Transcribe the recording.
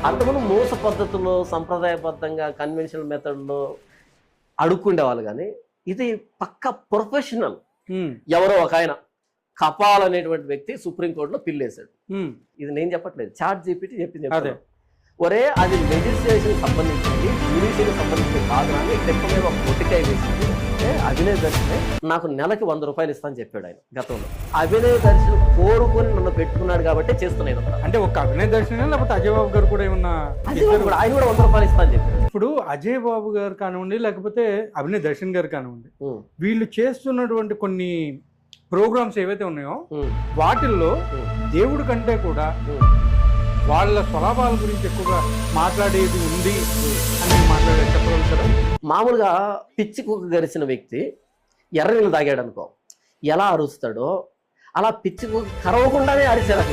అంతకుముందు మోస పద్ధతుల్లో సంప్రదాయబద్ధంగా కన్వెన్షనల్ మెథడ్లో అడుక్కుండే వాళ్ళు, కానీ ఇది పక్క ప్రొఫెషనల్. ఎవరో ఒక ఆయన కపాల్ అనేటువంటి వ్యక్తి సుప్రీంకోర్టులో పిల్లేశాడు. ఇది నేను చెప్పట్లేదు, చాట్ జీపీటీ చెప్పింది. ఒరే అది లెజిస్లేషన్ సంబంధించింది, జ్యుడిషియల్కి సంబంధించింది కాదు అని తెప్ప మీద ఒక పొట్టికాయ వేసింది. అభినయ్ దర్శనే నాకు నెలకి 100 రూపాయలు ఇస్తాను చెప్పాడు ఆయన గతంలో. అభినయ్ దర్శన్ కోరుకొని నన్ను పెట్టుకున్నాడు కాబట్టి చేస్తున్నాయి. అంటే ఒక అభినయ్ దర్శనే లేకపోతే అజయ్ బాబు గారు కూడా ఏమన్నా? ఆయన కూడా 100 రూపాయలు ఇస్తాను చెప్పాడు. ఇప్పుడు అజయ్ బాబు గారు కానివ్వండి, లేకపోతే అభినయ్ దర్శన్ గారు కానివ్వండి, వీళ్ళు చేస్తున్నటువంటి కొన్ని ప్రోగ్రామ్స్ ఏవైతే ఉన్నాయో వాటిల్లో దేవుడి కంటే కూడా వాళ్ళ స్వలాభాల గురించి ఎక్కువగా మాట్లాడేది ఉంది అని మాట్లాడేది చెప్పగలరు కదా. మామూలుగా పిచ్చి కుక్క గరిచిన వ్యక్తి ఎర్ర నీళ్ళు తాగాడు అనుకో, ఎలా అరుస్తాడో అలా పిచ్చి కుక్క కరవకుండానే అరిచారు.